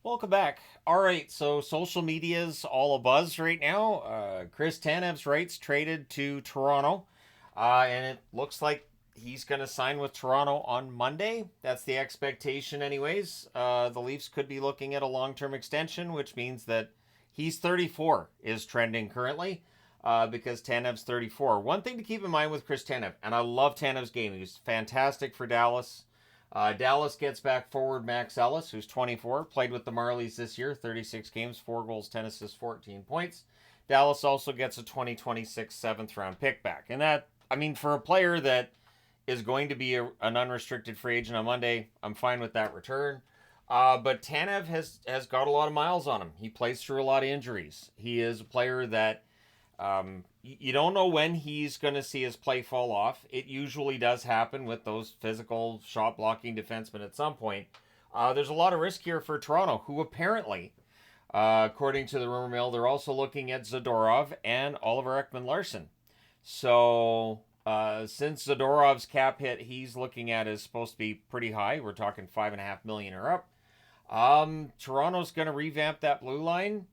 Welcome back. All right, so social media's all abuzz right now. Chris Tanev's rights traded to Toronto, and it looks like he's going to sign with Toronto on Monday. That's the expectation, anyways. The Leafs could be looking at a long-term extension, which means that he's 34 is trending currently, because Tanev's 34. One thing to keep in mind with Chris Tanev, and I love Tanev's game. He was fantastic for Dallas. Dallas gets back forward Max Ellis, who's 24, played with the Marlies this year, 36 games, 4 goals, 10 assists, 14 points. Dallas also gets a 2026 seventh round pick back. And that, I mean, for a player that is going to be an unrestricted free agent on Monday, I'm fine with that return. But Tanev has got a lot of miles on him. He plays through a lot of injuries. He is a player that you don't know when he's going to see his play fall off. It usually does happen with those physical shot blocking defensemen at some point. There's a lot of risk here for Toronto, who apparently, according to the rumor mill, they're also looking at Zadorov and Oliver Ekman-Larsson. So since Zadorov's cap hit he's looking at is supposed to be pretty high, we're talking $5.5 million or up. Toronto's going to revamp that blue line.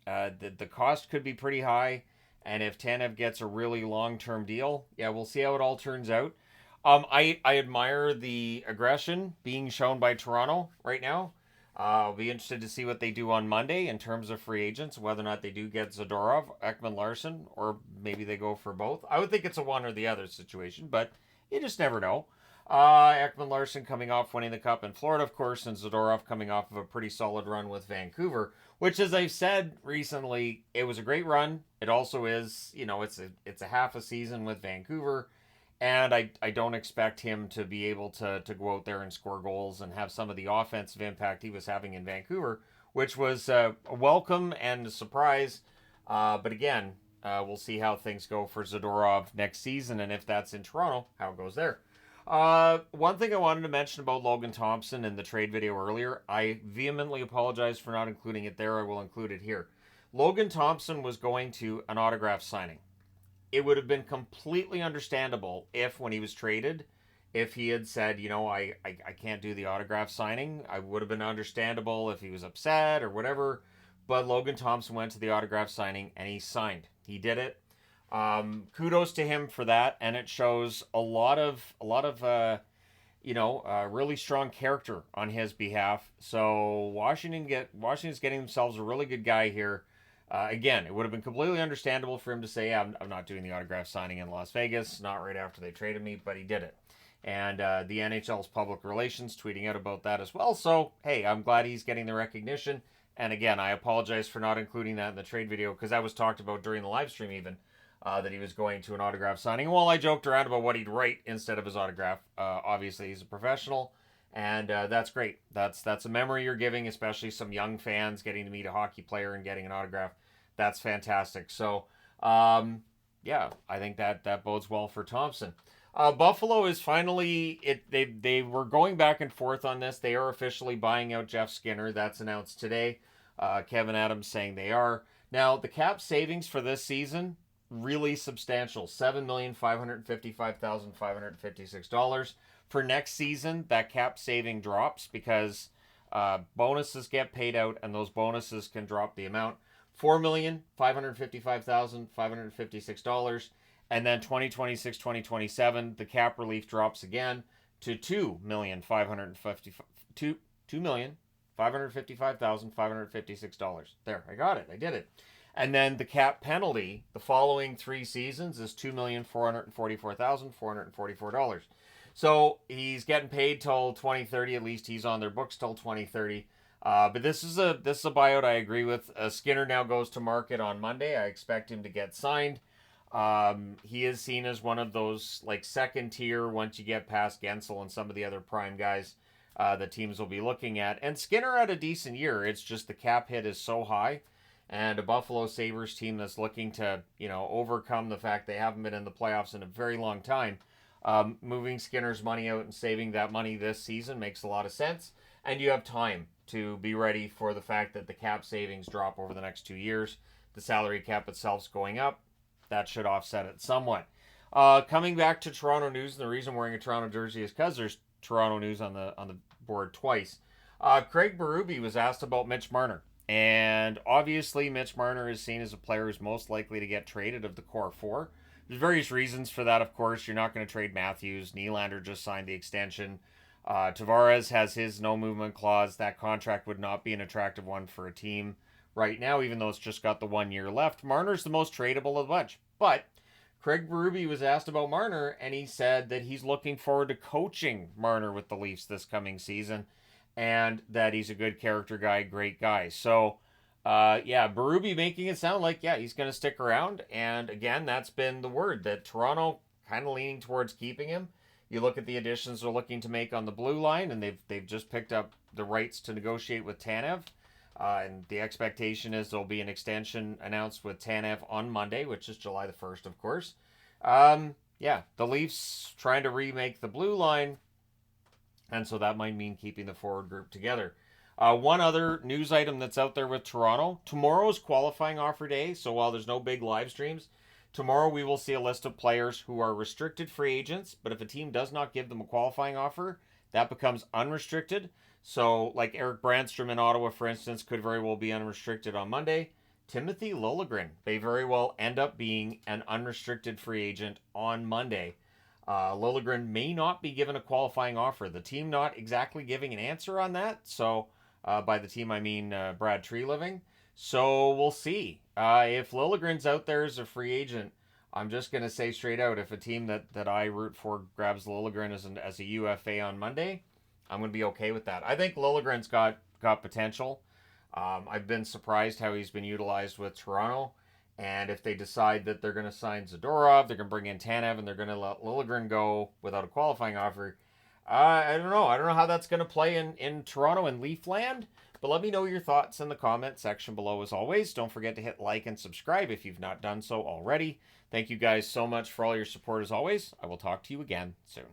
The cost could be pretty high. And if Tanev gets a really long-term deal, yeah, we'll see how it all turns out. I admire the aggression being shown by Toronto right now. I'll be interested to see what they do on Monday in terms of free agents, whether or not they do get Zadorov, Ekman-Larsson, or maybe they go for both. I would think it's a one or the other situation, but you just never know. Ekman-Larsson coming off winning the Cup in Florida, of course, and Zadorov coming off of a pretty solid run with Vancouver, which, as I've said recently, it was a great run. It also is, it's a half a season with Vancouver, and I don't expect him to be able to go out there and score goals and have some of the offensive impact he was having in Vancouver, which was a welcome and a surprise. But again, we'll see how things go for Zadorov next season, and if that's in Toronto, how it goes there. One thing I wanted to mention about Logan Thompson in the trade video earlier, I vehemently apologize for not including it there. I will include it here. Logan Thompson was going to an autograph signing. It would have been completely understandable if, when he was traded, if he had said, I can't do the autograph signing. I would have been understandable if he was upset or whatever. But Logan Thompson went to the autograph signing and he signed. He did it. Kudos to him for that, and it shows a lot of really strong character on his behalf. So Washington's getting themselves a really good guy here. Again, it would have been completely understandable for him to say, yeah, I'm not doing the autograph signing in Las Vegas, not right after they traded me, but he did it. And the NHL's public relations tweeting out about that as well. So, hey, I'm glad he's getting the recognition. And again, I apologize for not including that in the trade video because that was talked about during the live stream even. That he was going to an autograph signing. Well, I joked around about what he'd write instead of his autograph. Obviously, he's a professional, and that's great. That's a memory you're giving, especially some young fans getting to meet a hockey player and getting an autograph. That's fantastic. So, yeah, I think that bodes well for Thompson. Buffalo is finally it. They were going back and forth on this. They are officially buying out Jeff Skinner. That's announced today. Kevin Adams saying they are. Now the cap savings for this season really substantial, $7,555,556. For next season, that cap saving drops because bonuses get paid out, and those bonuses can drop the amount. $4,555,556. And then 2026-2027, the cap relief drops again to $2,555,556. There, I got it. I did it. And then the cap penalty the following 3 seasons is $2,444,444. So he's getting paid till 2030. At least he's on their books till 2030. But this is a buyout I agree with. Skinner now goes to market on Monday. I expect him to get signed. He is seen as one of those like second tier once you get past Gensel and some of the other prime guys the teams will be looking at. And Skinner had a decent year. It's just the cap hit is so high. And a Buffalo Sabres team that's looking to, overcome the fact they haven't been in the playoffs in a very long time. Moving Skinner's money out and saving that money this season makes a lot of sense. And you have time to be ready for the fact that the cap savings drop over the next 2 years. The salary cap itself's going up. That should offset it somewhat. Coming back to Toronto news, and the reason I'm wearing a Toronto jersey is because there's Toronto news on the board twice. Craig Berube was asked about Mitch Marner. And obviously, Mitch Marner is seen as a player who's most likely to get traded of the core four. There's various reasons for that, of course. You're not going to trade Matthews. Nylander just signed the extension. Tavares has his no movement clause. That contract would not be an attractive one for a team right now, even though it's just got the 1 year left. Marner's the most tradable of the bunch. But Craig Berube was asked about Marner, and he said that he's looking forward to coaching Marner with the Leafs this coming season, and that he's a good character guy, great guy. So, yeah, Berube making it sound like, yeah, he's going to stick around. And again, that's been the word that Toronto kind of leaning towards keeping him. You look at the additions they're looking to make on the blue line, and they've just picked up the rights to negotiate with Tanev. And the expectation is there'll be an extension announced with Tanev on Monday, which is July the 1st, of course. Yeah, the Leafs trying to remake the blue line, and so that might mean keeping the forward group together. One other news item that's out there with Toronto. Tomorrow's qualifying offer day, so while there's no big live streams, tomorrow we will see a list of players who are restricted free agents, but if a team does not give them a qualifying offer, that becomes unrestricted. So, like Eric Brandstrom in Ottawa, for instance, could very well be unrestricted on Monday. Timothy Liljegren may very well end up being an unrestricted free agent on Monday. Liljegren may not be given a qualifying offer. The team not exactly giving an answer on that. So, by the team, I mean Brad Treliving. So, we'll see. If Liljegren's out there as a free agent, I'm just going to say straight out, if a team that I root for grabs Liljegren as a UFA on Monday, I'm going to be okay with that. I think Liljegren's got potential. I've been surprised how he's been utilized with Toronto. And if they decide that they're going to sign Zadorov, they're going to bring in Tanev, and they're going to let Liljegren go without a qualifying offer, I don't know. I don't know how that's going to play in Toronto and Leafland. But let me know your thoughts in the comment section below as always. Don't forget to hit like and subscribe if you've not done so already. Thank you guys so much for all your support as always. I will talk to you again soon.